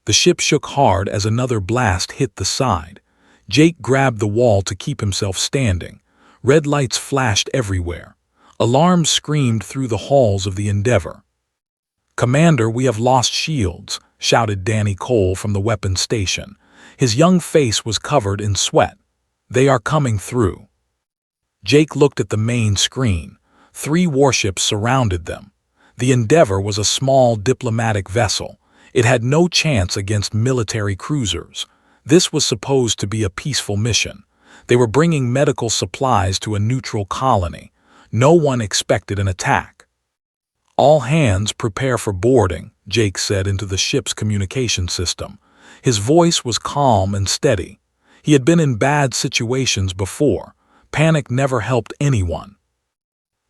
The ship shook hard as another blast hit the side. Jake grabbed the wall to keep himself standing. Red lights flashed everywhere. Alarms screamed through the halls of the Endeavor. "Commander, we have lost shields," shouted Danny Cole from the weapons station. His young face was covered in sweat. "They are coming through." Jake looked at the main screen. 3 warships surrounded them. The Endeavor was a small diplomatic vessel. It had no chance against military cruisers. This was supposed to be a peaceful mission. They were bringing medical supplies to a neutral colony. No one expected an attack. "All hands prepare for boarding," Jake said into the ship's communication system. His voice was calm and steady. He had been in bad situations before. Panic never helped anyone.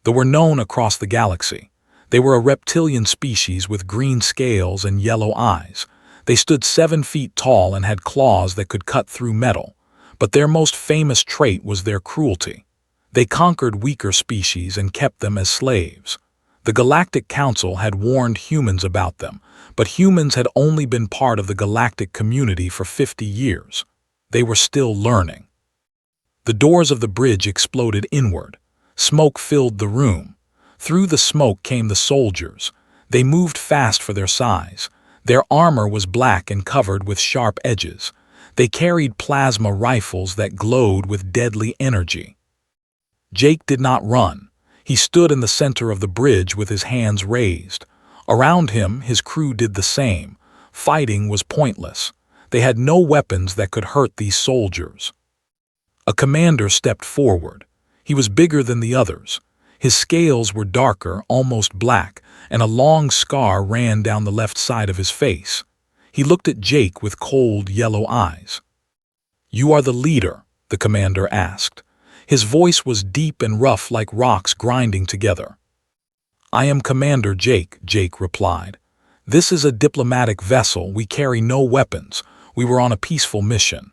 They were known across the galaxy. They were a reptilian species with green scales and yellow eyes. They stood 7 feet tall and had claws that could cut through metal. But their most famous trait was their cruelty. They conquered weaker species and kept them as slaves. The Galactic Council had warned humans about them, but humans had only been part of the galactic community for 50 years. They were still learning. The doors of the bridge exploded inward. Smoke filled the room. Through the smoke came the soldiers. They moved fast for their size. Their armor was black and covered with sharp edges. They carried plasma rifles that glowed with deadly energy. Jake did not run. He stood in the center of the bridge with his hands raised. Around him, his crew did the same. Fighting was pointless. They had no weapons that could hurt these soldiers. A commander stepped forward. He was bigger than the others. His scales were darker, almost black, and a long scar ran down the left side of his face. He looked at Jake with cold, yellow eyes. "You are the leader?" the commander asked. His voice was deep and rough like rocks grinding together. "I am Commander Jake," Jake replied. "This is a diplomatic vessel. We carry no weapons. We were on a peaceful mission."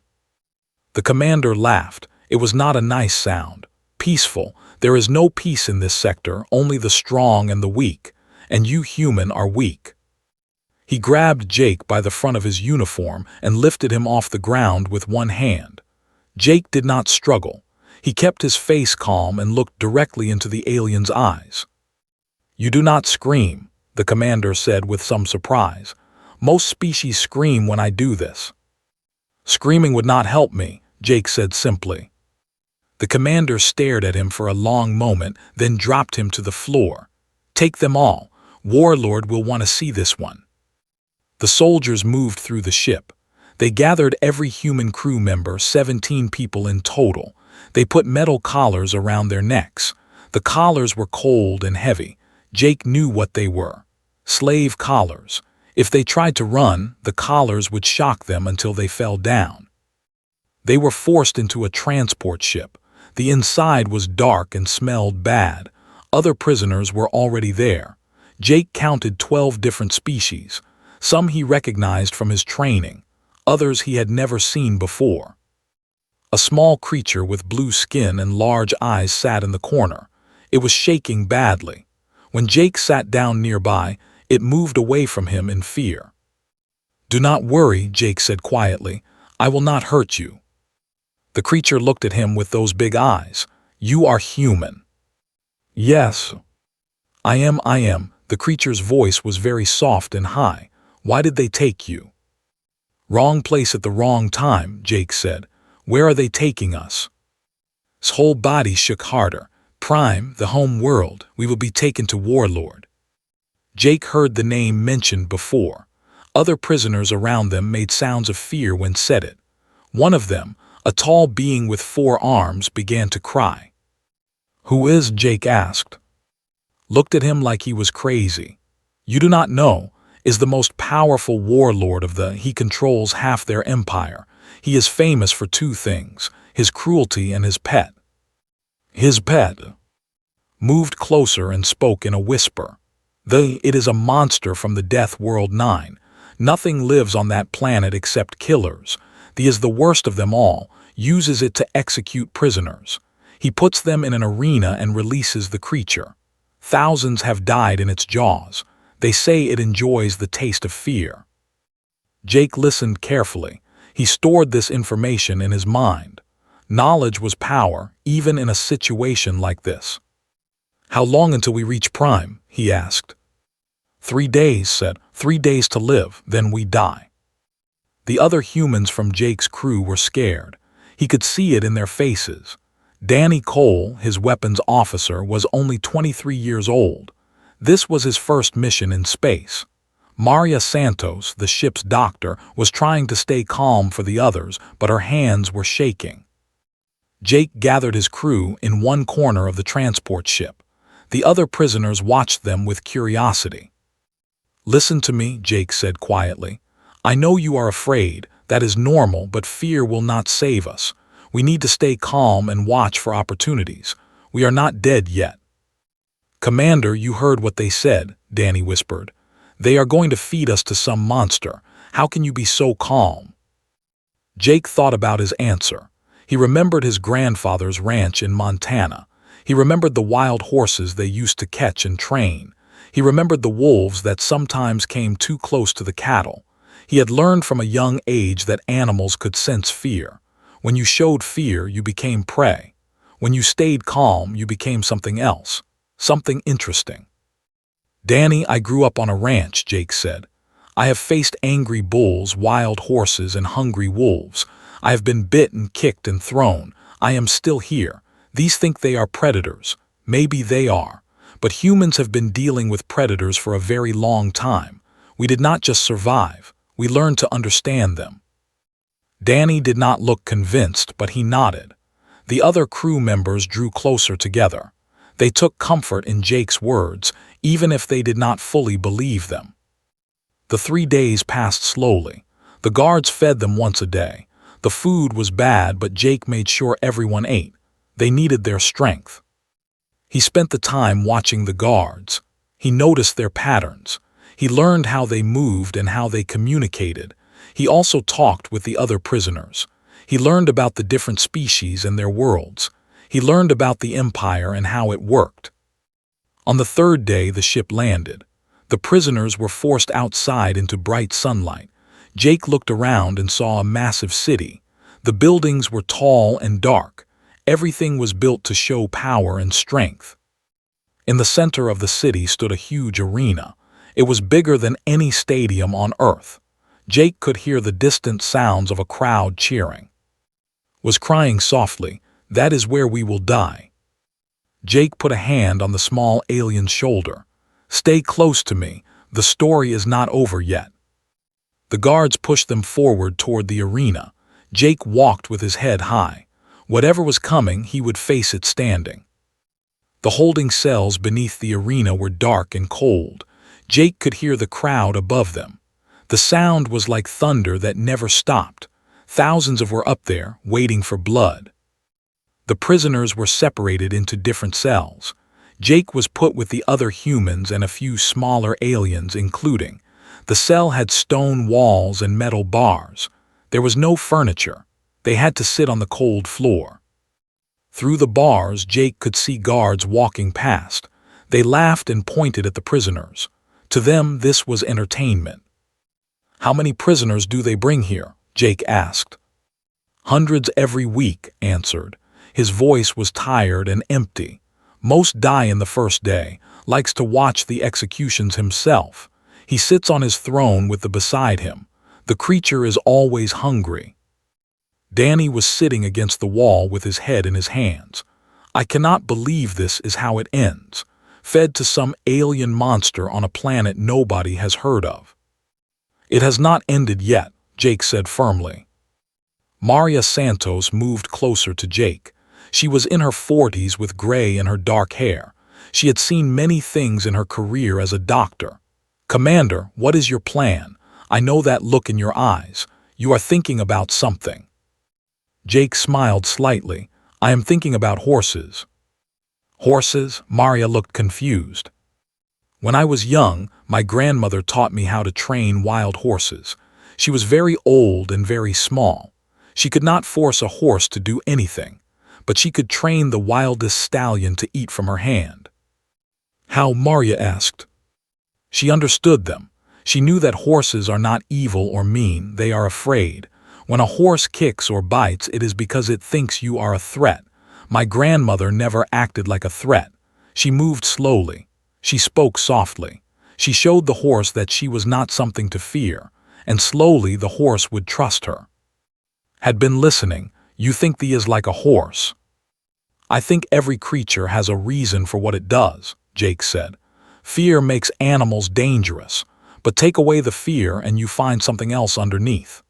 The commander laughed. It was not a nice sound. "Peaceful? There is no peace in this sector, only the strong and the weak. And you human are weak." He grabbed Jake by the front of his uniform and lifted him off the ground with one hand. Jake did not struggle. He kept his face calm and looked directly into the alien's eyes. "You do not scream," the commander said with some surprise. "Most species scream when I do this." "Screaming would not help me," Jake said simply. The commander stared at him for a long moment, then dropped him to the floor. "Take them all. Warlord will want to see this one." The soldiers moved through the ship. They gathered every human crew member, 17 people in total. They put metal collars around their necks. The collars were cold and heavy. Jake knew what they were. Slave collars. If they tried to run, the collars would shock them until they fell down. They were forced into a transport ship. The inside was dark and smelled bad. Other prisoners were already there. Jake counted 12 different species. Some he recognized from his training. Others he had never seen before. A small creature with blue skin and large eyes sat in the corner. It was shaking badly. When Jake sat down nearby, it moved away from him in fear. "Do not worry," Jake said quietly. "I will not hurt you." The creature looked at him with those big eyes. "You are human." "Yes." I am. The creature's voice was very soft and high. "Why did they take you?" "Wrong place at the wrong time," Jake said. "Where are they taking us?" His whole body shook harder. "Prime, the home world. We will be taken to Warlord." Jake heard the name mentioned before. Other prisoners around them made sounds of fear when said it. One of them, a tall being with 4 arms, began to cry. "Who is?" Jake asked. Looked at him like he was crazy. "You do not know. Is the most powerful warlord of the. He controls half their empire. He is famous for 2 things, his cruelty and his pet." His pet moved closer and spoke in a whisper. It is a monster from the Death World 9. Nothing lives on that planet except killers. He is the worst of them all, uses it to execute prisoners. He puts them in an arena and releases the creature. Thousands have died in its jaws. They say it enjoys the taste of fear. Jake listened carefully. He stored this information in his mind. Knowledge was power, even in a situation like this. "How long until we reach Prime?" he asked. 3 days, said. 3 days to live, then we die. The other humans from Jake's crew were scared. He could see it in their faces. Danny Cole, his weapons officer, was only 23 years old. This was his first mission in space. Maria Santos, the ship's doctor, was trying to stay calm for the others, but her hands were shaking. Jake gathered his crew in one corner of the transport ship. The other prisoners watched them with curiosity. "Listen to me," Jake said quietly. "I know you are afraid. That is normal, but fear will not save us. We need to stay calm and watch for opportunities. We are not dead yet." "Commander, you heard what they said," Danny whispered. "They are going to feed us to some monster. How can you be so calm?" Jake thought about his answer. He remembered his grandfather's ranch in Montana. He remembered the wild horses they used to catch and train. He remembered the wolves that sometimes came too close to the cattle. He had learned from a young age that animals could sense fear. When you showed fear, you became prey. When you stayed calm, you became something else, something interesting. "Danny, I grew up on a ranch," Jake said. "I have faced angry bulls, wild horses, and hungry wolves. I have been bit and kicked and thrown. I am still here. These think they are predators. Maybe they are. But humans have been dealing with predators for a very long time. We did not just survive. We learned to understand them." Danny did not look convinced, but he nodded. The other crew members drew closer together. They took comfort in Jake's words, even if they did not fully believe them. The 3 days passed slowly. The guards fed them once a day. The food was bad, but Jake made sure everyone ate. They needed their strength. He spent the time watching the guards. He noticed their patterns. He learned how they moved and how they communicated. He also talked with the other prisoners. He learned about the different species and their worlds. He learned about the Empire and how it worked. On the 3rd day, the ship landed. The prisoners were forced outside into bright sunlight. Jake looked around and saw a massive city. The buildings were tall and dark. Everything was built to show power and strength. In the center of the city stood a huge arena. It was bigger than any stadium on Earth. Jake could hear the distant sounds of a crowd cheering. Was crying softly, "That is where we will die." Jake put a hand on the small alien's shoulder. "Stay close to me. The story is not over yet." The guards pushed them forward toward the arena. Jake walked with his head high. Whatever was coming, he would face it standing. The holding cells beneath the arena were dark and cold. Jake could hear the crowd above them. The sound was like thunder that never stopped. Thousands were up there, waiting for blood. The prisoners were separated into different cells. Jake was put with the other humans and a few smaller aliens, including. The cell had stone walls and metal bars. There was no furniture. They had to sit on the cold floor. Through the bars, Jake could see guards walking past. They laughed and pointed at the prisoners. To them, this was entertainment. "How many prisoners do they bring here?" Jake asked. "Hundreds every week," answered. His voice was tired and empty. "Most die in the first day, likes to watch the executions himself. He sits on his throne with the beside him. The creature is always hungry." Danny was sitting against the wall with his head in his hands. "I cannot believe this is how it ends. Fed to some alien monster on a planet nobody has heard of." "It has not ended yet," Jake said firmly. Maria Santos moved closer to Jake. She was in her 40s with gray in her dark hair. She had seen many things in her career as a doctor. "Commander, what is your plan? I know that look in your eyes. You are thinking about something." Jake smiled slightly. "I am thinking about horses." "Horses?" Maria looked confused. "When I was young, my grandmother taught me how to train wild horses. She was very old and very small. She could not force a horse to do anything, but she could train the wildest stallion to eat from her hand." "How?" Maria asked. "She understood them. She knew that horses are not evil or mean, they are afraid. When a horse kicks or bites, it is because it thinks you are a threat. My grandmother never acted like a threat. She moved slowly. She spoke softly. She showed the horse that she was not something to fear, and slowly the horse would trust her. Had been listening. You think thee is like a horse. I think every creature has a reason for what it does, Jake said. Fear makes animals dangerous, but take away the fear and you find something else underneath.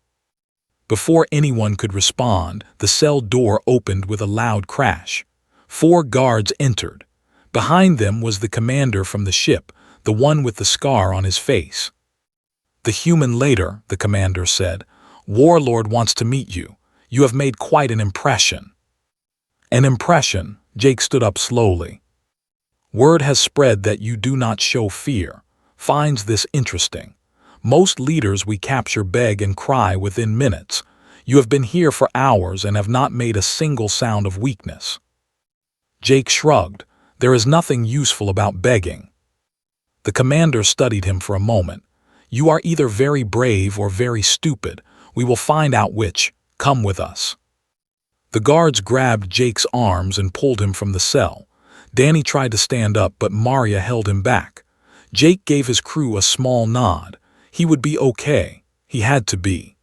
Before anyone could respond, the cell door opened with a loud crash. 4 guards entered. Behind them was the commander from the ship, the one with the scar on his face. The human later, the commander said. Warlord wants to meet you. You have made quite an impression. An impression, Jake stood up slowly. Word has spread that you do not show fear. Finds this interesting. Most leaders we capture beg and cry within minutes. You have been here for hours and have not made a single sound of weakness. Jake shrugged. There is nothing useful about begging. The commander studied him for a moment. You are either very brave or very stupid. We will find out which. Come with us. The guards grabbed Jake's arms and pulled him from the cell. Danny tried to stand up, but Maria held him back. Jake gave his crew a small nod. He would be okay. He had to be.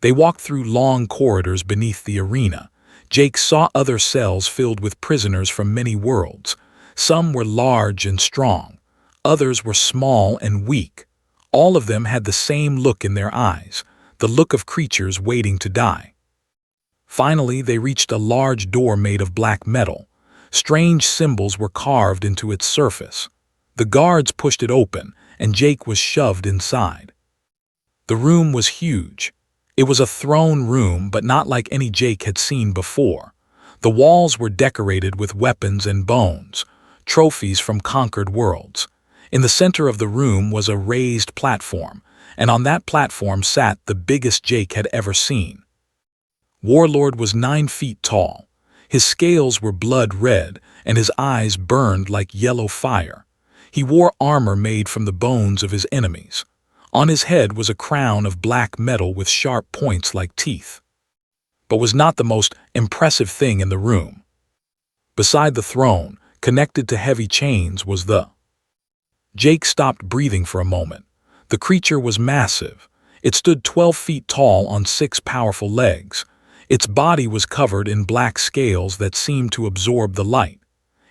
They walked through long corridors beneath the arena. Jake saw other cells filled with prisoners from many worlds. Some were large and strong. Others were small and weak. All of them had the same look in their eyes, the look of creatures waiting to die. Finally, they reached a large door made of black metal. Strange symbols were carved into its surface. The guards pushed it open, and Jake was shoved inside. The room was huge. It was a throne room, but not like any Jake had seen before. The walls were decorated with weapons and bones, trophies from conquered worlds. In the center of the room was a raised platform, and on that platform sat the biggest Jake had ever seen. Warlord was 9 feet tall. His scales were blood red, and his eyes burned like yellow fire. He wore armor made from the bones of his enemies. On his head was a crown of black metal with sharp points like teeth. But was not the most impressive thing in the room. Beside the throne, connected to heavy chains, was the... Jake stopped breathing for a moment. The creature was massive. It stood 12 feet tall on 6 powerful legs. Its body was covered in black scales that seemed to absorb the light.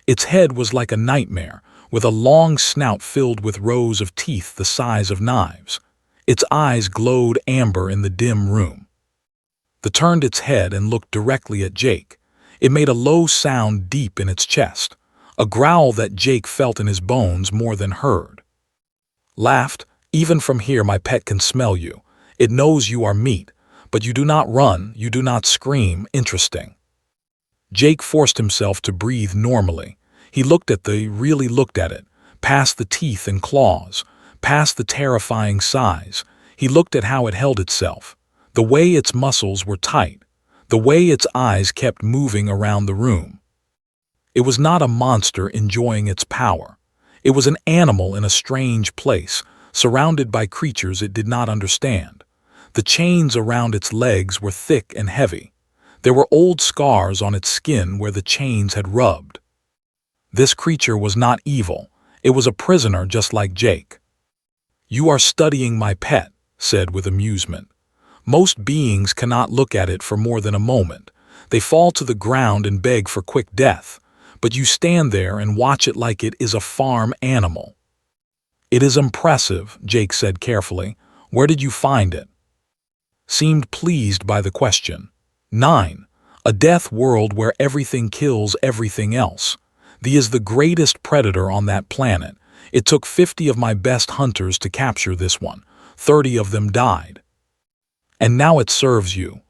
Its head was like a nightmare, with a long snout filled with rows of teeth the size of knives. Its eyes glowed amber in the dim room. It turned its head and looked directly at Jake. It made a low sound deep in its chest, a growl that Jake felt in his bones more than heard. Laughed, even from here my pet can smell you. It knows you are meat, but you do not run, you do not scream. Interesting. Jake forced himself to breathe normally. He really looked at it, past the teeth and claws, past the terrifying size. He looked at how it held itself, the way its muscles were tight, the way its eyes kept moving around the room. It was not a monster enjoying its power. It was an animal in a strange place, surrounded by creatures it did not understand. The chains around its legs were thick and heavy. There were old scars on its skin where the chains had rubbed. This creature was not evil. It was a prisoner just like Jake. You are studying my pet, said with amusement. Most beings cannot look at it for more than a moment. They fall to the ground and beg for quick death. But you stand there and watch it like it is a farm animal. It is impressive, Jake said carefully. Where did you find it? Seemed pleased by the question. 9. A death world where everything kills everything else. Thee is the greatest predator on that planet. It took 50 of my best hunters to capture this one. 30 of them died. And now it serves you.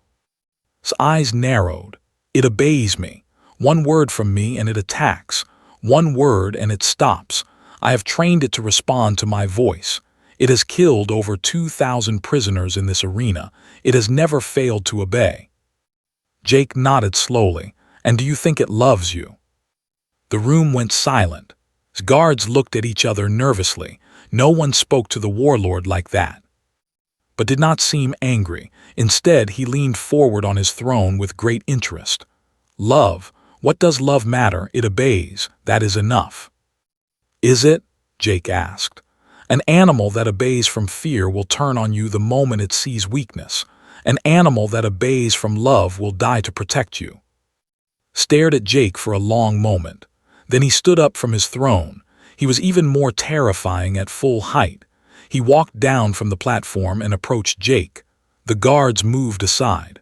His eyes narrowed. It obeys me. 1 word from me and it attacks. 1 word and it stops. I have trained it to respond to my voice. It has killed over 2,000 prisoners in this arena. It has never failed to obey. Jake nodded slowly. And do you think it loves you? The room went silent. His guards looked at each other nervously. No one spoke to the warlord like that, but did not seem angry. Instead, he leaned forward on his throne with great interest. Love. What does love matter? It obeys. That is enough. Is it? Jake asked. An animal that obeys from fear will turn on you the moment it sees weakness. An animal that obeys from love will die to protect you. Stared at Jake for a long moment. Then he stood up from his throne. He was even more terrifying at full height. He walked down from the platform and approached Jake. The guards moved aside.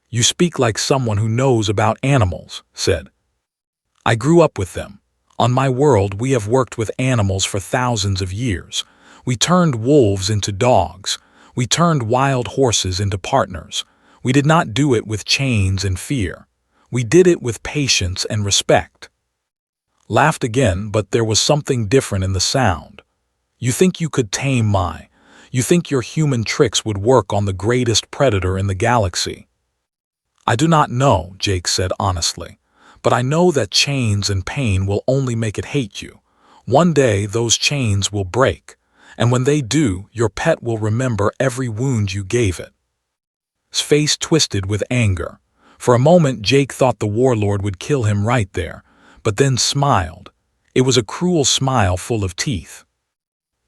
You speak like someone who knows about animals, said. I grew up with them. On my world, we have worked with animals for thousands of years. We turned wolves into dogs. We turned wild horses into partners. We did not do it with chains and fear. We did it with patience and respect. Laughed again, but there was something different in the sound. You think you could tame my. You think your human tricks would work on the greatest predator in the galaxy. I do not know, Jake said honestly, but I know that chains and pain will only make it hate you. One day those chains will break, and when they do, your pet will remember every wound you gave it. His face twisted with anger. For a moment Jake thought the warlord would kill him right there, but then smiled. It was a cruel smile full of teeth.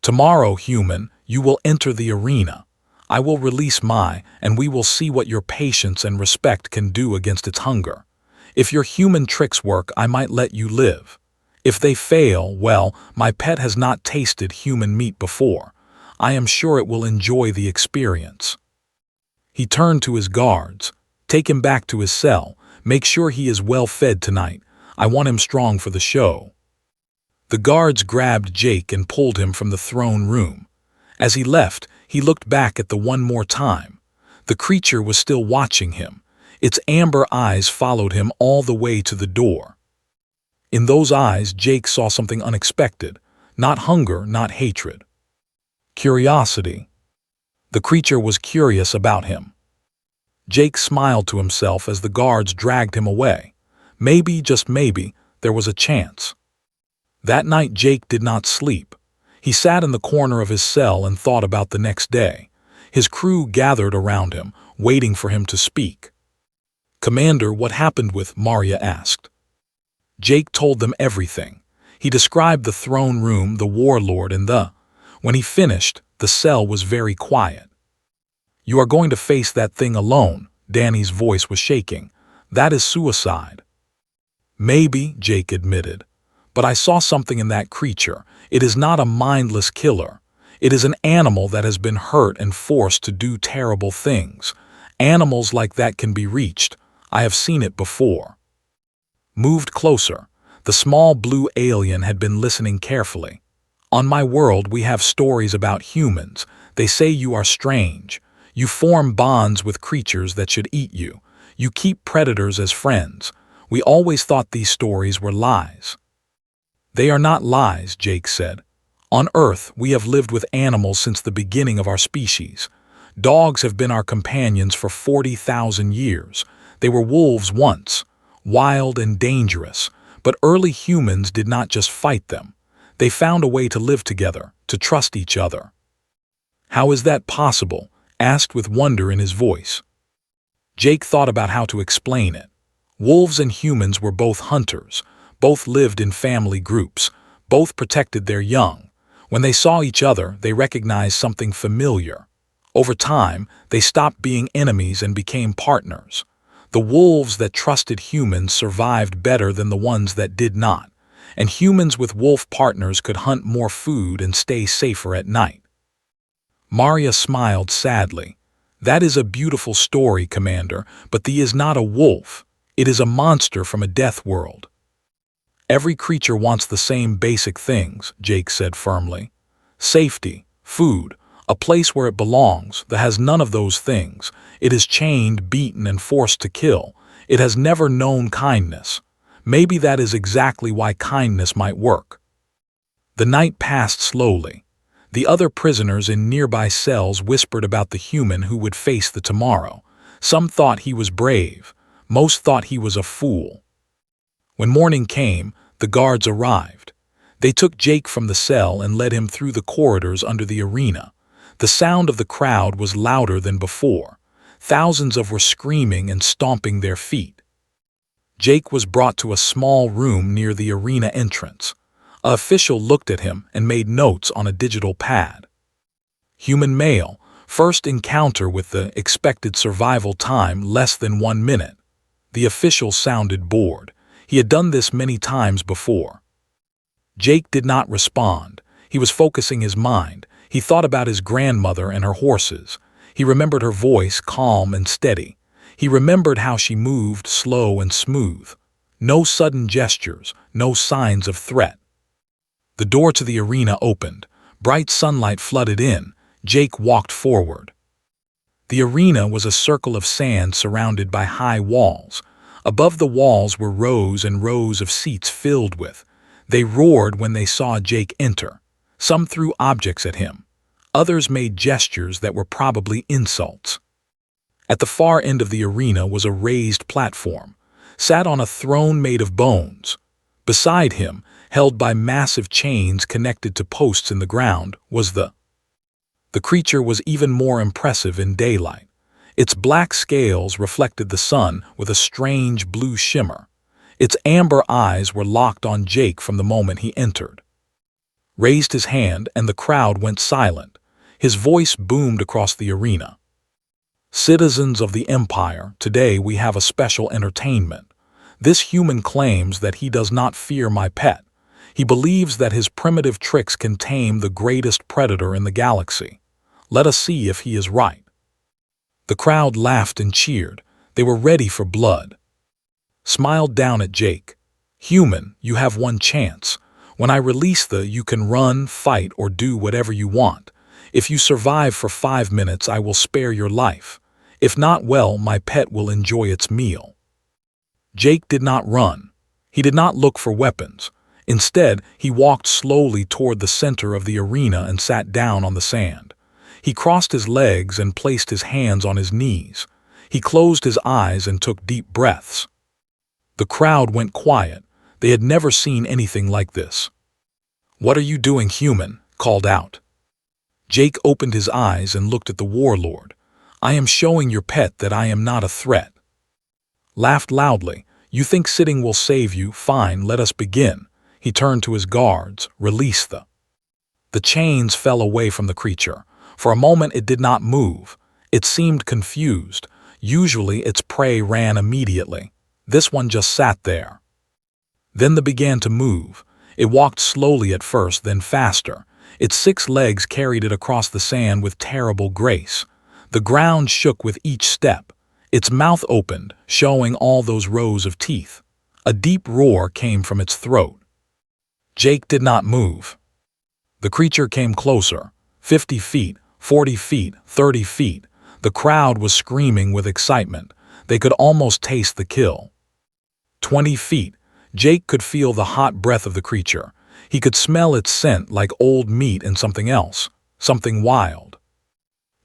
Tomorrow, human, you will enter the arena. I will release my, and we will see what your patience and respect can do against its hunger. If your human tricks work, I might let you live. If they fail, well, my pet has not tasted human meat before. I am sure it will enjoy the experience. He turned to his guards. Take him back to his cell. Make sure he is well fed tonight. I want him strong for the show. The guards grabbed Jake and pulled him from the throne room. As he left, he looked back at the one more time. The creature was still watching him. Its amber eyes followed him all the way to the door. In those eyes, Jake saw something unexpected. Not hunger, not hatred. Curiosity. The creature was curious about him. Jake smiled to himself as the guards dragged him away. Maybe, just maybe, there was a chance. That night Jake did not sleep. He sat in the corner of his cell and thought about the next day. His crew gathered around him, waiting for him to speak. Commander, what happened with Maria asked. Jake told them everything. He described the throne room, the warlord, and When he finished, the cell was very quiet. You are going to face that thing alone, Danny's voice was shaking. That is suicide. Maybe, Jake admitted. But I saw something in that creature. It is not a mindless killer. It is an animal that has been hurt and forced to do terrible things. Animals like that can be reached. I have seen it before. Moved closer. The small blue alien had been listening carefully. On my world, we have stories about humans. They say you are strange. You form bonds with creatures that should eat you. You keep predators as friends. We always thought these stories were lies. They are not lies, Jake said. On Earth, we have lived with animals since the beginning of our species. Dogs have been our companions for 40,000 years. They were wolves once, wild and dangerous, but early humans did not just fight them. They found a way to live together, to trust each other. How is that possible? Asked with wonder in his voice. Jake thought about how to explain it. Wolves and humans were both hunters. Both lived in family groups. Both protected their young. When they saw each other, they recognized something familiar. Over time, they stopped being enemies and became partners. The wolves that trusted humans survived better than the ones that did not, and humans with wolf partners could hunt more food and stay safer at night. Maria smiled sadly. That is a beautiful story, Commander, but thee is not a wolf. It is a monster from a death world. Every creature wants the same basic things, Jake said firmly. Safety, food, a place where it belongs. That has none of those things. It is chained, beaten, and forced to kill. It has never known kindness. Maybe that is exactly why kindness might work. The night passed slowly. The other prisoners in nearby cells whispered about the human who would face the tomorrow. Some thought he was brave. Most thought he was a fool. When morning came, the guards arrived. They took Jake from the cell and led him through the corridors under the arena. The sound of the crowd was louder than before. Thousands were screaming and stomping their feet. Jake was brought to a small room near the arena entrance. An official looked at him and made notes on a digital pad. Human male, first encounter with the expected survival time less than 1 minute. The official sounded bored. He had done this many times before. Jake did not respond. He was focusing his mind. He thought about his grandmother and her horses. He remembered her voice, calm and steady. He remembered how she moved slow and smooth. No sudden gestures, no signs of threat. The door to the arena opened. Bright sunlight flooded in. Jake walked forward. The arena was a circle of sand surrounded by high walls. Above the walls were rows and rows of seats filled with. They roared when they saw Jake enter. Some threw objects at him. Others made gestures that were probably insults. At the far end of the arena was a raised platform, sat on a throne made of bones. Beside him, held by massive chains connected to posts in the ground, was the creature was even more impressive in daylight. Its black scales reflected the sun with a strange blue shimmer. Its amber eyes were locked on Jake from the moment he entered. Raised his hand and the crowd went silent. His voice boomed across the arena. Citizens of the Empire, today we have a special entertainment. This human claims that he does not fear my pet. He believes that his primitive tricks can tame the greatest predator in the galaxy. Let us see if he is right. The crowd laughed and cheered. They were ready for blood. Smiled down at Jake. Human, you have one chance. When I release you can run, fight, or do whatever you want. If you survive for 5 minutes, I will spare your life. If not, well, my pet will enjoy its meal. Jake did not run. He did not look for weapons. Instead, he walked slowly toward the center of the arena and sat down on the sand. He crossed his legs and placed his hands on his knees. He closed his eyes and took deep breaths. The crowd went quiet. They had never seen anything like this. "What are you doing, human?" called out. Jake opened his eyes and looked at the warlord. "I am showing your pet that I am not a threat." Laughed loudly. "You think sitting will save you? Fine, let us begin." He turned to his guards. "Release The chains fell away from the creature. For a moment it did not move. It seemed confused. Usually its prey ran immediately. This one just sat there. Then it began to move. It walked slowly at first, then faster. Its 6 legs carried it across the sand with terrible grace. The ground shook with each step. Its mouth opened, showing all those rows of teeth. A deep roar came from its throat. Jake did not move. The creature came closer. 50 feet, 40 feet, 30 feet. The crowd was screaming with excitement. They could almost taste the kill. 20 feet. Jake could feel the hot breath of the creature. He could smell its scent like old meat and something else, something wild.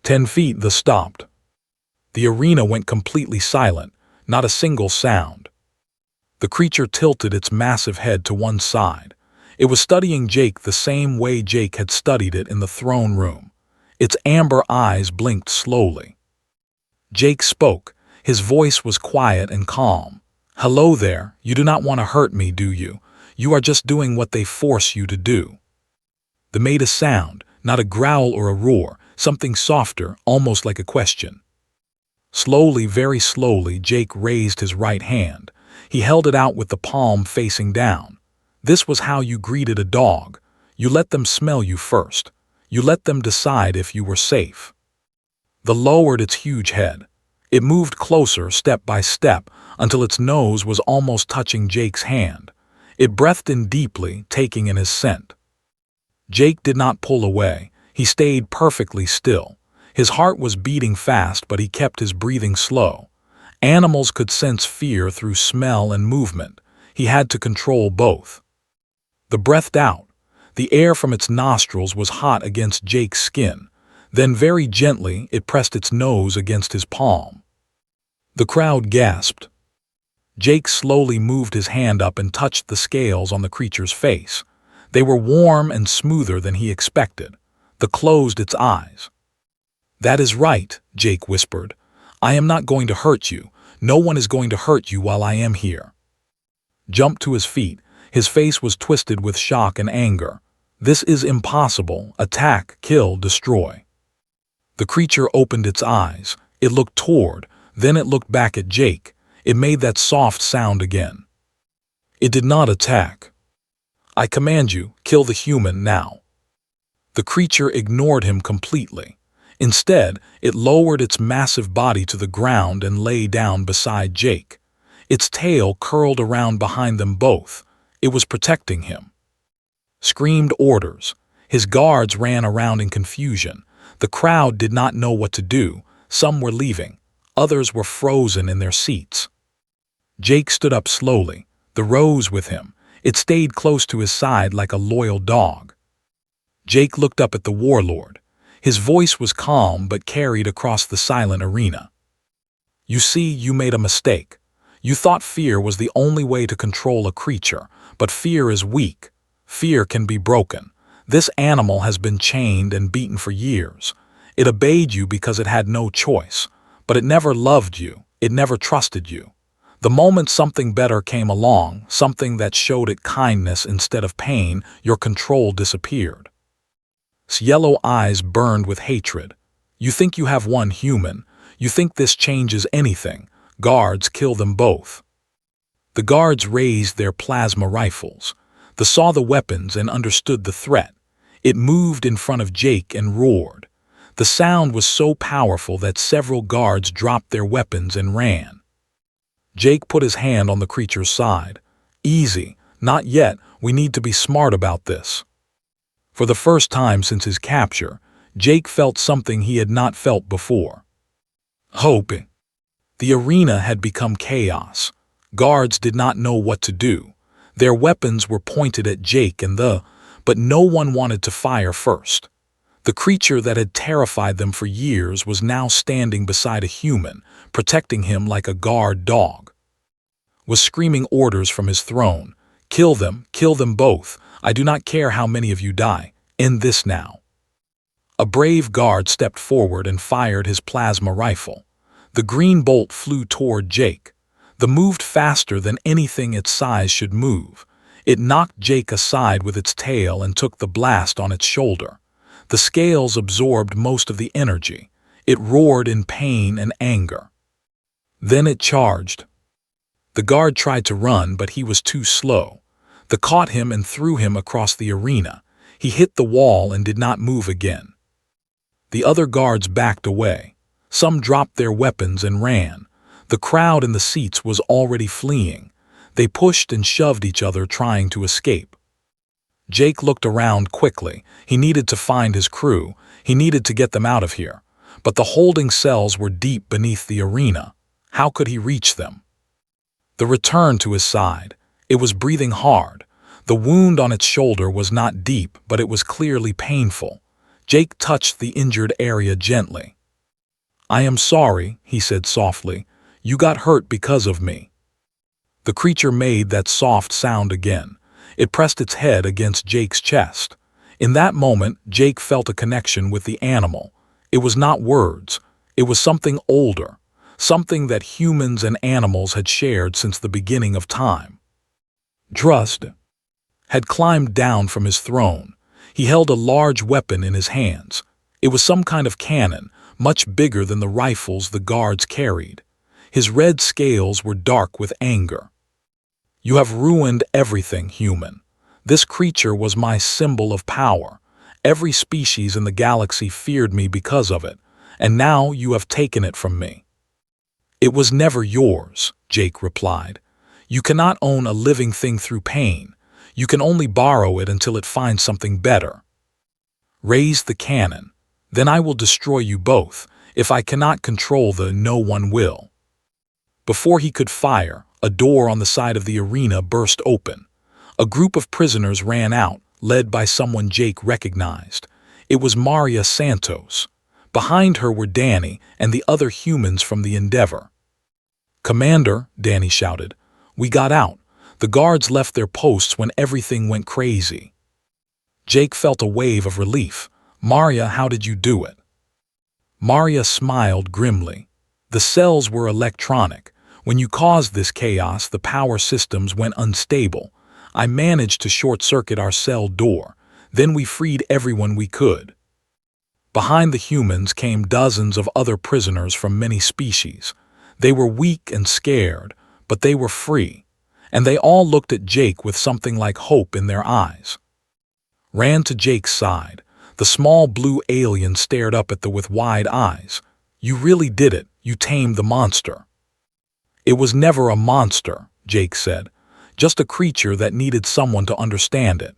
10 feet. The stopped. The arena went completely silent, not a single sound. The creature tilted its massive head to one side. It was studying Jake the same way Jake had studied it in the throne room. Its amber eyes blinked slowly. Jake spoke. His voice was quiet and calm. "Hello there, you do not want to hurt me, do you? You are just doing what they force you to do." They made a sound, not a growl or a roar, something softer, almost like a question. Slowly, very slowly, Jake raised his right hand. He held it out with the palm facing down. This was how you greeted a dog. You let them smell you first. You let them decide if you were safe. They lowered its huge head. It moved closer, step by step, until its nose was almost touching Jake's hand. It breathed in deeply, taking in his scent. Jake did not pull away. He stayed perfectly still. His heart was beating fast, but he kept his breathing slow. Animals could sense fear through smell and movement. He had to control both. The breathed out. The air from its nostrils was hot against Jake's skin. Then very gently it pressed its nose against his palm. The crowd gasped. Jake slowly moved his hand up and touched the scales on the creature's face. They were warm and smoother than he expected. The closed its eyes. "That is right," Jake whispered. "I am not going to hurt you. No one is going to hurt you while I am here." Jumped to his feet. His face was twisted with shock and anger. "This is impossible. Attack, kill, destroy." The creature opened its eyes. It looked toward, then it looked back at Jake. It made that soft sound again. It did not attack. "I command you, kill the human now." The creature ignored him completely. Instead, it lowered its massive body to the ground and lay down beside Jake. Its tail curled around behind them both. It was protecting him. Screamed orders. His guards ran around in confusion. The crowd did not know what to do. Some were leaving. Others were frozen in their seats. Jake stood up slowly. The rose with him. It stayed close to his side like a loyal dog. Jake looked up at the warlord. His voice was calm but carried across the silent arena. "You see, you made a mistake. You thought fear was the only way to control a creature, but fear is weak. Fear can be broken. This animal has been chained and beaten for years. It obeyed you because it had no choice, but it never loved you. It never trusted you. The moment something better came along, something that showed it kindness instead of pain, your control disappeared." Its yellow eyes burned with hatred. "You think you have one human. You think this changes anything. Guards, kill them both." The guards raised their plasma rifles. They saw the weapons and understood the threat. It moved in front of Jake and roared. The sound was so powerful that several guards dropped their weapons and ran. Jake put his hand on the creature's side. "Easy, not yet. We need to be smart about this." For the first time since his capture, Jake felt something he had not felt before. Hope. The arena had become chaos. Guards did not know what to do. Their weapons were pointed at Jake but no one wanted to fire first. The creature that had terrified them for years was now standing beside a human, protecting him like a guard dog. Was screaming orders from his throne. Kill them both. I do not care how many of you die. End this now." A brave guard stepped forward and fired his plasma rifle. The green bolt flew toward Jake. The moved faster than anything its size should move. It knocked Jake aside with its tail and took the blast on its shoulder. The scales absorbed most of the energy. It roared in pain and anger. Then it charged. The guard tried to run, but he was too slow. They caught him and threw him across the arena. He hit the wall and did not move again. The other guards backed away. Some dropped their weapons and ran. The crowd in the seats was already fleeing. They pushed and shoved each other trying to escape. Jake looked around quickly. He needed to find his crew. He needed to get them out of here. But the holding cells were deep beneath the arena. How could he reach them? The return to his side. It was breathing hard. The wound on its shoulder was not deep, but it was clearly painful. Jake touched the injured area gently. "I am sorry," he said softly. "You got hurt because of me." The creature made that soft sound again. It pressed its head against Jake's chest. In that moment, Jake felt a connection with the animal. It was not words. It was something older, something that humans and animals had shared since the beginning of time. Trust had climbed down from his throne. He held a large weapon in his hands. It was some kind of cannon, much bigger than the rifles the guards carried. His red scales were dark with anger. "You have ruined everything, human. This creature was my symbol of power. Every species in the galaxy feared me because of it, and now you have taken it from me." "It was never yours," Jake replied. "You cannot own a living thing through pain. You can only borrow it until it finds something better. Raise the cannon. Then I will destroy you both. If I cannot control no one will." Before he could fire, a door on the side of the arena burst open. A group of prisoners ran out, led by someone Jake recognized. It was Maria Santos. Behind her were Danny and the other humans from the Endeavor. "Commander," Danny shouted, "we got out. The guards left their posts when everything went crazy." Jake felt a wave of relief. "Maria, how did you do it?" Maria smiled grimly. "The cells were electronic. When you caused this chaos, the power systems went unstable. I managed to short-circuit our cell door. Then we freed everyone we could." Behind the humans came dozens of other prisoners from many species. They were weak and scared, but they were free, and they all looked at Jake with something like hope in their eyes. Ran to Jake's side. The small blue alien stared up at them with wide eyes. "You really did it. You tamed the monster." "It was never a monster," Jake said. "Just a creature that needed someone to understand it."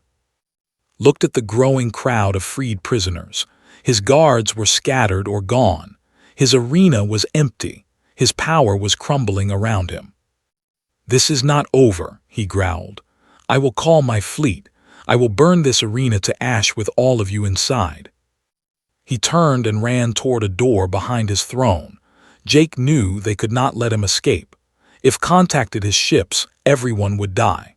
Looked at the growing crowd of freed prisoners. His guards were scattered or gone. His arena was empty. His power was crumbling around him. "This is not over," he growled. "I will call my fleet. I will burn this arena to ash with all of you inside." He turned and ran toward a door behind his throne. Jake knew they could not let him escape. If contacted his ships, everyone would die.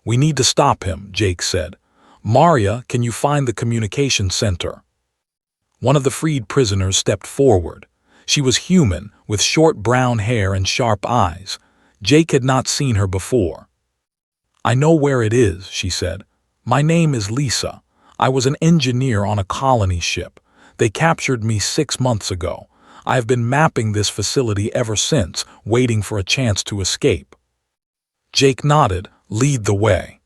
"We need to stop him," Jake said. "Maria, can you find the communication center?" One of the freed prisoners stepped forward. She was human, with short brown hair and sharp eyes. Jake had not seen her before. "I know where it is," she said. "My name is Lisa. I was an engineer on a colony ship. They captured me 6 months ago. I have been mapping this facility ever since, waiting for a chance to escape." Jake nodded. "Lead the way."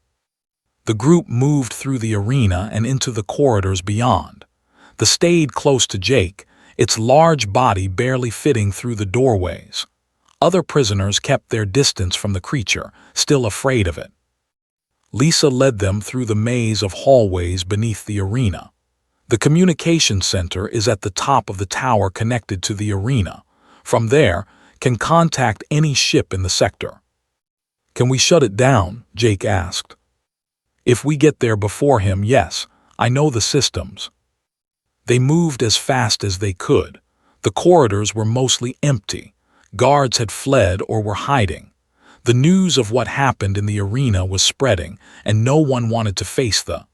The group moved through the arena and into the corridors beyond. They stayed close to Jake, its large body barely fitting through the doorways. Other prisoners kept their distance from the creature, still afraid of it. Lisa led them through the maze of hallways beneath the arena. The communication center is at the top of the tower connected to the arena. From there, can contact any ship in the sector. "Can we shut it down?" Jake asked. "If we get there before him, yes. I know the systems." They moved as fast as they could. The corridors were mostly empty. Guards had fled or were hiding. The news of what happened in the arena was spreading, and no one wanted to face the.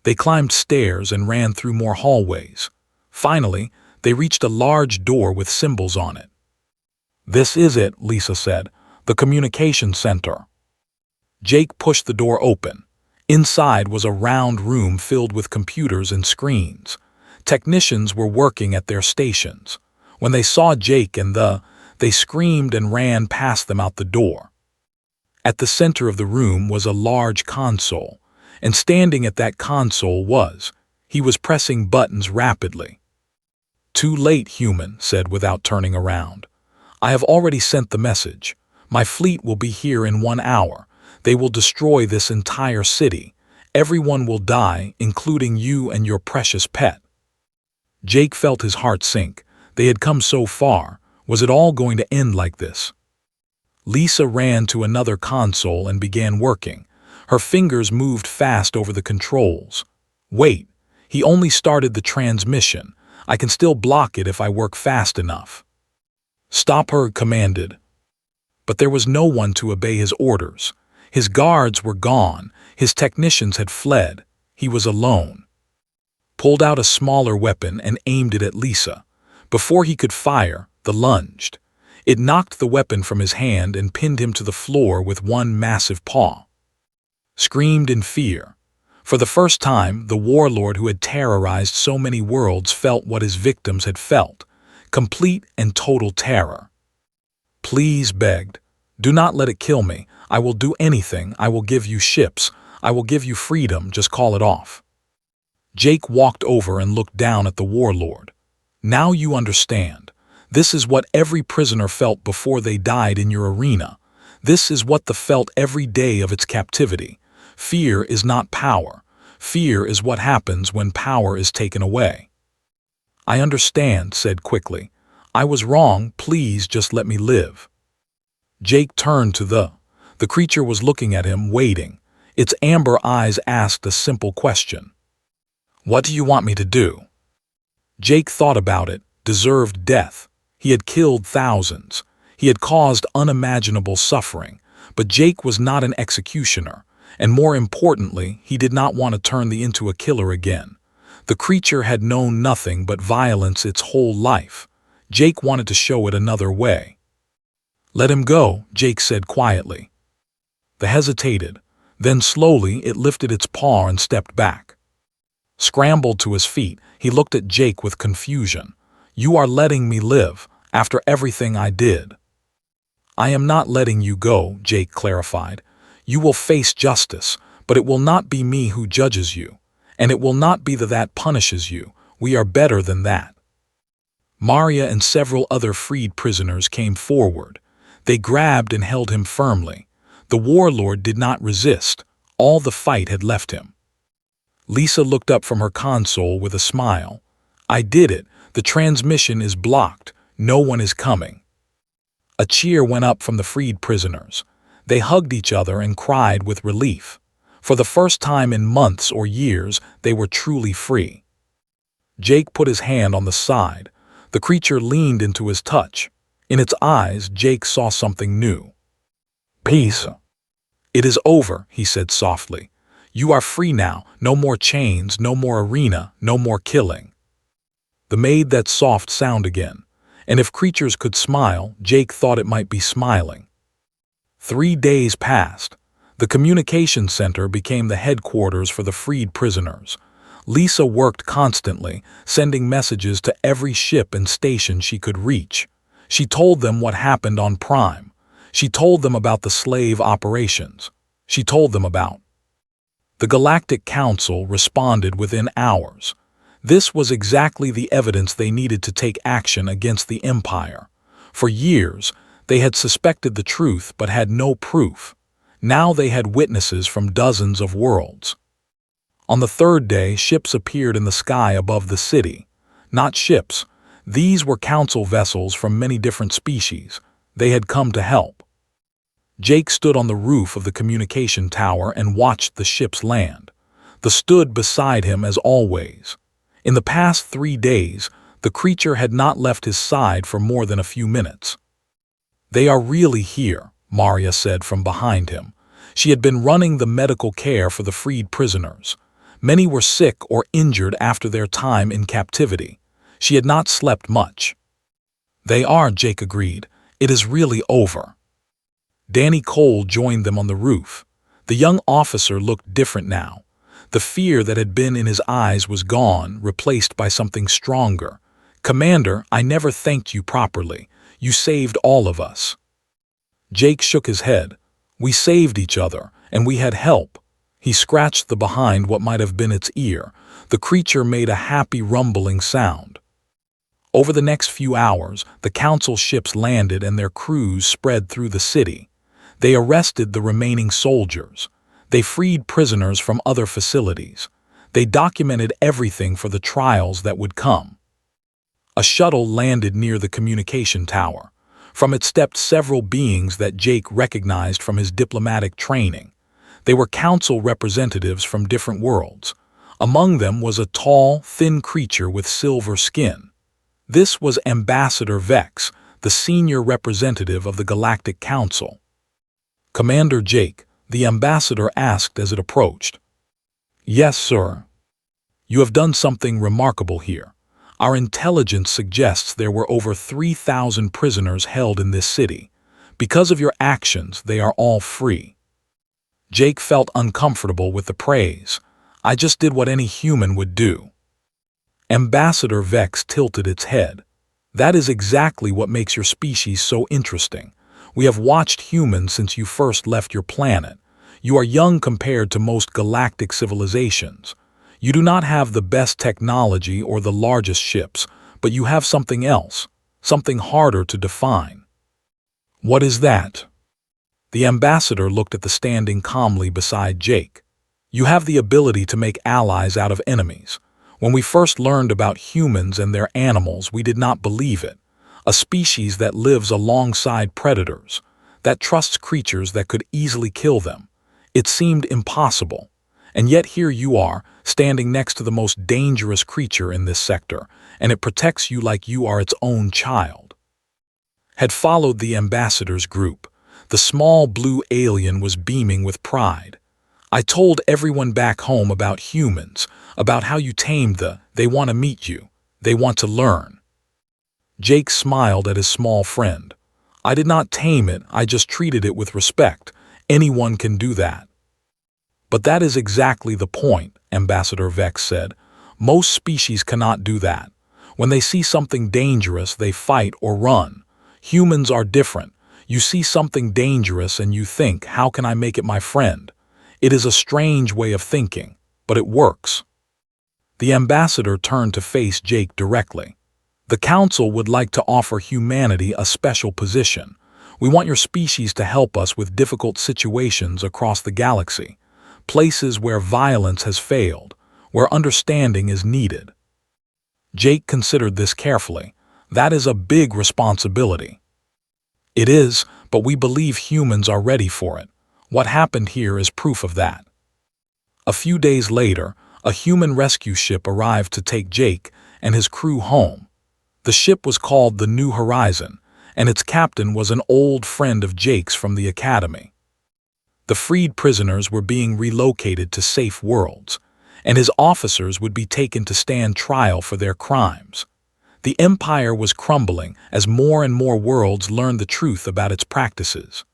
They climbed stairs and ran through more hallways. Finally, they reached a large door with symbols on it. "This is it," Lisa said. "The communication center." Jake pushed the door open. Inside was a round room filled with computers and screens. Technicians were working at their stations. When they saw Jake and they screamed and ran past them out the door. At the center of the room was a large console, and standing at that console he was pressing buttons rapidly. "Too late, human," said without turning around. "I have already sent the message. My fleet will be here in 1 hour. They will destroy this entire city. Everyone will die, including you and your precious pet." Jake felt his heart sink. They had come so far. Was it all going to end like this? Lisa ran to another console and began working. Her fingers moved fast over the controls. "Wait, he only started the transmission. I can still block it if I work fast enough." "Stop her," commanded. But there was no one to obey his orders. His guards were gone. His technicians had fled. He was alone. Pulled out a smaller weapon and aimed it at Lisa. Before he could fire, the lunged. It knocked the weapon from his hand and pinned him to the floor with one massive paw. Screamed in fear. For the first time, the warlord who had terrorized so many worlds felt what his victims had felt. Complete and total terror. "Please," begged. "Do not let it kill me. I will do anything. I will give you ships. I will give you freedom. Just call it off." Jake walked over and looked down at the warlord. "Now you understand. This is what every prisoner felt before they died in your arena. This is what they felt every day of its captivity. Fear is not power. Fear is what happens when power is taken away." "I understand," said quickly. "I was wrong. Please just let me live." Jake turned to the creature was looking at him, waiting. Its amber eyes asked a simple question. "What do you want me to do?" Jake thought about it. Deserved death. He had killed thousands. He had caused unimaginable suffering. But Jake was not an executioner. And more importantly, he did not want to turn into a killer again. The creature had known nothing but violence its whole life. Jake wanted to show it another way. "Let him go," Jake said quietly. The hesitated. Then slowly it lifted its paw and stepped back. Scrambled to his feet, he looked at Jake with confusion. "You are letting me live, after everything I did." "I am not letting you go," Jake clarified. "You will face justice, but it will not be me who judges you. And it will not be that punishes you. We are better than that." Maria and several other freed prisoners came forward. They grabbed and held him firmly. The warlord did not resist. All the fight had left him. Lisa looked up from her console with a smile. "I did it. The transmission is blocked. No one is coming." A cheer went up from the freed prisoners. They hugged each other and cried with relief. For the first time in months or years, they were truly free. Jake put his hand on the side. The creature leaned into his touch. In its eyes, Jake saw something new. "Peace." "It is over," he said softly. "You are free now. No more chains, no more arena, no more killing." The made that soft sound again. And if creatures could smile, Jake thought it might be smiling. 3 days passed. The communication center became the headquarters for the freed prisoners. Lisa worked constantly, sending messages to every ship and station she could reach. She told them what happened on Prime. She told them about the slave operations. She told them about. The Galactic Council responded within hours. This was exactly the evidence they needed to take action against the Empire. For years, they had suspected the truth but had no proof. Now they had witnesses from dozens of worlds. On the 3rd day, ships appeared in the sky above the city. Not ships. These were council vessels from many different species. They had come to help. Jake stood on the roof of the communication tower and watched the ships land. They stood beside him as always. In the past 3 days, the creature had not left his side for more than a few minutes. "They are really here," Maria said from behind him. She had been running the medical care for the freed prisoners. Many were sick or injured after their time in captivity. She had not slept much. "They are," Jake agreed. "It is really over." Danny Cole joined them on the roof. The young officer looked different now. The fear that had been in his eyes was gone, replaced by something stronger. "Commander, I never thanked you properly. You saved all of us." Jake shook his head. "We saved each other, and we had help." He scratched the behind what might have been its ear. The creature made a happy rumbling sound. Over the next few hours, the council ships landed and their crews spread through the city. They arrested the remaining soldiers. They freed prisoners from other facilities. They documented everything for the trials that would come. A shuttle landed near the communication tower. From it stepped several beings that Jake recognized from his diplomatic training. They were council representatives from different worlds. Among them was a tall, thin creature with silver skin. This was Ambassador Vex, the senior representative of the Galactic Council. "Commander Jake," the ambassador asked as it approached. "Yes, sir." "You have done something remarkable here. Our intelligence suggests there were over 3,000 prisoners held in this city. Because of your actions, they are all free." Jake felt uncomfortable with the praise. "I just did what any human would do." Ambassador Vex tilted its head. "That is exactly what makes your species so interesting. We have watched humans since you first left your planet. You are young compared to most galactic civilizations. You do not have the best technology or the largest ships, but you have something else, something harder to define." "What is that?" The ambassador looked at the standing calmly beside Jake. "You have the ability to make allies out of enemies. When we first learned about humans and their animals, we did not believe it. A species that lives alongside predators, that trusts creatures that could easily kill them. It seemed impossible. And yet here you are, standing next to the most dangerous creature in this sector, and it protects you like you are its own child." Had followed the ambassador's group. The small blue alien was beaming with pride. I told everyone back home about humans, about how you tamed they want to meet you, they want to learn. Jake smiled at his small friend. I did not tame it, I just treated it with respect. Anyone can do that. But that is exactly the point, Ambassador Vex said. Most species cannot do that. When they see something dangerous, they fight or run. Humans are different. You see something dangerous and you think, how can I make it my friend? It is a strange way of thinking, but it works. The ambassador turned to face Jake directly. The Council would like to offer humanity a special position. We want your species to help us with difficult situations across the galaxy, places where violence has failed, where understanding is needed. Jake considered this carefully. That is a big responsibility. It is, but we believe humans are ready for it. What happened here is proof of that. A few days later, a human rescue ship arrived to take Jake and his crew home. The ship was called the New Horizon, and its captain was an old friend of Jake's from the academy. The freed prisoners were being relocated to safe worlds, and his officers would be taken to stand trial for their crimes. The empire was crumbling as more and more worlds learned the truth about its practices.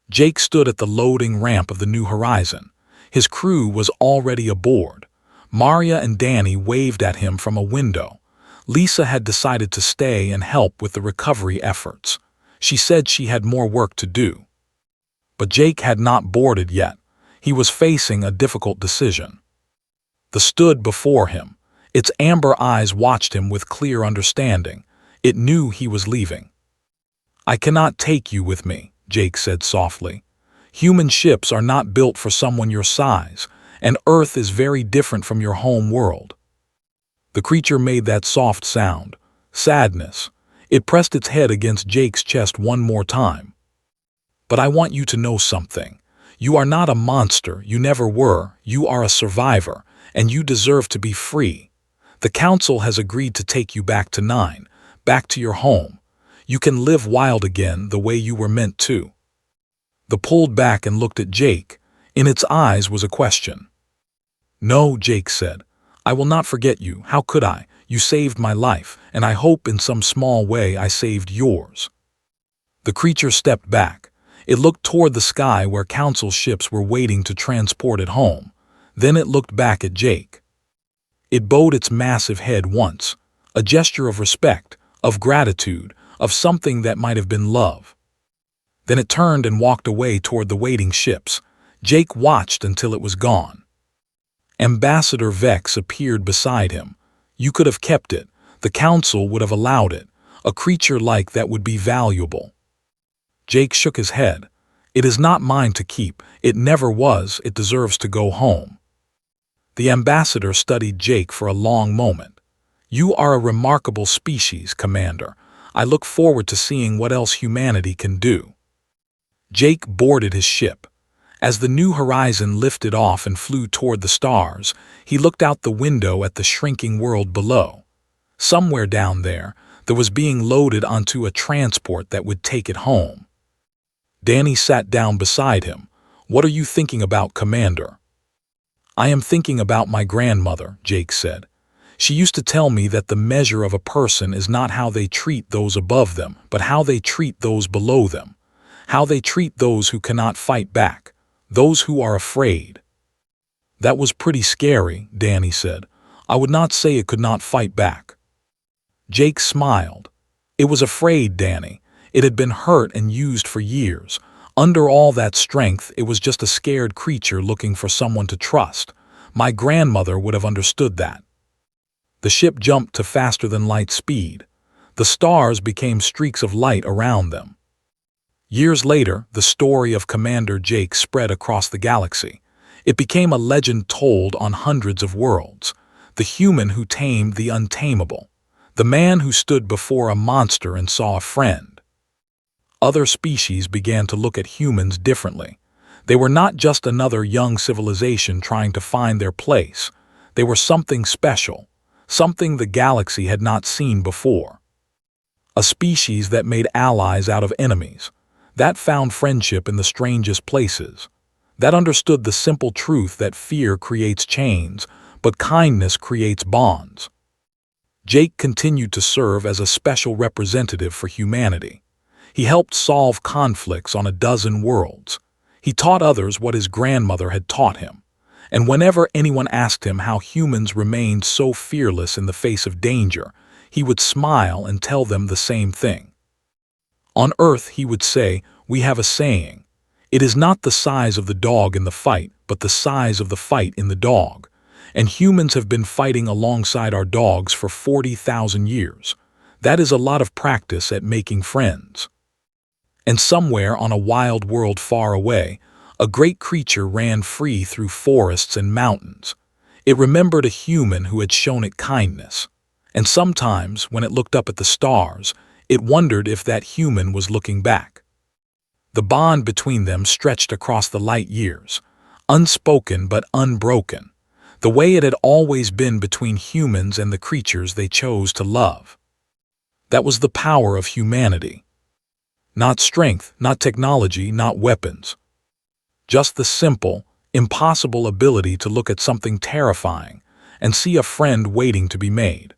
Jake stood at the loading ramp of the New Horizon. His crew was already aboard. Maria and Danny waved at him from a window. Lisa had decided to stay and help with the recovery efforts. She said she had more work to do. But Jake had not boarded yet. He was facing a difficult decision. The stood before him. Its amber eyes watched him with clear understanding. It knew he was leaving. I cannot take you with me, Jake said softly. Human ships are not built for someone your size, and Earth is very different from your home world. The creature made that soft sound, sadness. It pressed its head against Jake's chest one more time. But I want you to know something. You are not a monster, you never were, you are a survivor, and you deserve to be free. The Council has agreed to take you back to 9, back to your home. You can live wild again the way you were meant to. The pulled back and looked at Jake. In its eyes was a question. No, Jake said. I will not forget you. How could I? You saved my life, and I hope in some small way I saved yours. The creature stepped back. It looked toward the sky where Council ships were waiting to transport it home. Then it looked back at Jake. It bowed its massive head once, a gesture of respect, of gratitude, of something that might have been love. Then it turned and walked away toward the waiting ships. Jake watched until it was gone. Ambassador Vex appeared beside him. You could have kept it. The Council would have allowed it. A creature like that would be valuable. Jake shook his head. It is not mine to keep. It never was. It deserves to go home. The ambassador studied Jake for a long moment. You are a remarkable species, Commander. I look forward to seeing what else humanity can do. Jake boarded his ship. As the New Horizon lifted off and flew toward the stars, he looked out the window at the shrinking world below. Somewhere down there was being loaded onto a transport that would take it home. Danny sat down beside him. What are you thinking about, Commander? I am thinking about my grandmother, Jake said. She used to tell me that the measure of a person is not how they treat those above them, but how they treat those below them, how they treat those who cannot fight back, those who are afraid. That was pretty scary, Danny said. I would not say it could not fight back. Jake smiled. It was afraid, Danny. It had been hurt and used for years. Under all that strength, it was just a scared creature looking for someone to trust. My grandmother would have understood that. The ship jumped to faster-than-light speed. The stars became streaks of light around them. Years later, the story of Commander Jake spread across the galaxy. It became a legend told on hundreds of worlds. The human who tamed the untamable. The man who stood before a monster and saw a friend. Other species began to look at humans differently. They were not just another young civilization trying to find their place. They were something special, something the galaxy had not seen before. A species that made allies out of enemies, that found friendship in the strangest places, that understood the simple truth that fear creates chains, but kindness creates bonds. Jake continued to serve as a special representative for humanity. He helped solve conflicts on a dozen worlds. He taught others what his grandmother had taught him. And whenever anyone asked him how humans remained so fearless in the face of danger, he would smile and tell them the same thing. On Earth, he would say, "We have a saying. It is not the size of the dog in the fight, but the size of the fight in the dog. And humans have been fighting alongside our dogs for 40,000 years. That is a lot of practice at making friends." And somewhere on a wild world far away, a great creature ran free through forests and mountains. It remembered a human who had shown it kindness. And sometimes, when it looked up at the stars, it wondered if that human was looking back. The bond between them stretched across the light years, unspoken but unbroken, the way it had always been between humans and the creatures they chose to love. That was the power of humanity. Not strength, not technology, not weapons. Just the simple, impossible ability to look at something terrifying and see a friend waiting to be made.